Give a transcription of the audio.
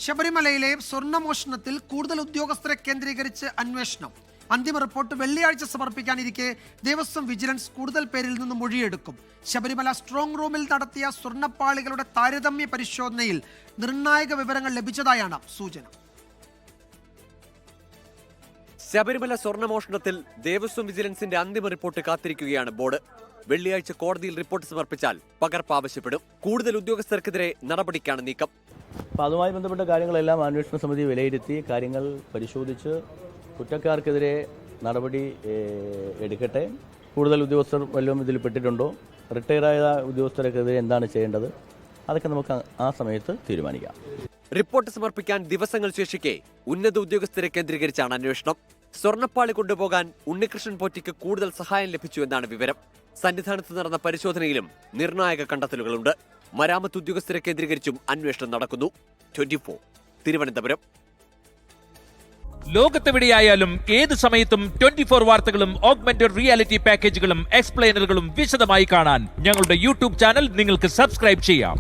ശബരിമലയിലെ സ്വർണ്ണമോഷണത്തിൽ കൂടുതൽ ഉദ്യോഗസ്ഥരെ കേന്ദ്രീകരിച്ച് അന്വേഷണം. അന്തിമ റിപ്പോർട്ട് വെള്ളിയാഴ്ച സമർപ്പിക്കാനിരിക്കെ ദേവസ്വം വിജിലൻസ് കൂടുതൽ പേരിൽ നിന്ന് മൊഴിയെടുക്കും. ശബരിമല സ്ട്രോങ് റൂമിൽ നടത്തിയ സ്വർണ്ണപ്പാളികളുടെ താരതമ്യ പരിശോധനയിൽ നിർണായക വിവരങ്ങൾ ലഭിച്ചതായാണ് സൂചന. ശബരിമല സ്വർണ്ണമോഷണത്തിൽ ദേവസ്വം വിജിലൻസിന്റെ അന്തിമ റിപ്പോർട്ട് കാത്തിരിക്കുകയാണ് ബോർഡ്. വെള്ളിയാഴ്ച കോടതിയിൽ റിപ്പോർട്ട് സമർപ്പിച്ചാൽ പകർപ്പ് ആവശ്യപ്പെടും. കൂടുതൽ ഉദ്യോഗസ്ഥർക്കെതിരെ നടപടിക്കാണ് നീക്കം. അപ്പോൾ അതുമായി ബന്ധപ്പെട്ട കാര്യങ്ങളെല്ലാം അന്വേഷണ സമിതി വിലയിരുത്തി കാര്യങ്ങൾ പരിശോധിച്ച് കുറ്റക്കാർക്കെതിരെ നടപടി എടുക്കട്ടെ. കൂടുതൽ ഉദ്യോഗസ്ഥർ വല്ലതും ഇതിൽ പെട്ടിട്ടുണ്ടോ, റിട്ടയറായ ഉദ്യോഗസ്ഥർക്കെതിരെ എന്താണ് ചെയ്യേണ്ടത്, അതൊക്കെ നമുക്ക് ആ സമയത്ത് തീരുമാനിക്കാം. റിപ്പോർട്ട് സമർപ്പിക്കാൻ ദിവസങ്ങൾ ശേഷിക്കെ ഉന്നത ഉദ്യോഗസ്ഥരെ കേന്ദ്രീകരിച്ചാണ് അന്വേഷണം. സ്വർണ്ണപ്പാളി കൊണ്ടുപോകാൻ ഉണ്ണികൃഷ്ണൻ പോറ്റിക്ക് കൂടുതൽ സഹായം ലഭിച്ചു എന്നാണ് വിവരം. സന്നിധാനത്ത് നടന്ന പരിശോധനയിലും നിർണായക കണ്ടെത്തലുകളുണ്ട്. മരാമത്ത് ഉദ്യോഗസ്ഥരെ കേന്ദ്രീകരിച്ചും അന്വേഷണം നടക്കുന്നു. 24 തിരുവനന്തപുരം. ലോകത്തെവിടെയായാലും ഏത് സമയത്തും 24 വാർത്തകളും ഓഗ്മെന്റഡ് റിയാലിറ്റി പാക്കേജുകളും എക്സ്പ്ലെയിനറുകളും വിശദമായി കാണാൻ ഞങ്ങളുടെ യൂട്യൂബ് ചാനൽ നിങ്ങൾക്ക് സബ്സ്ക്രൈബ് ചെയ്യാം.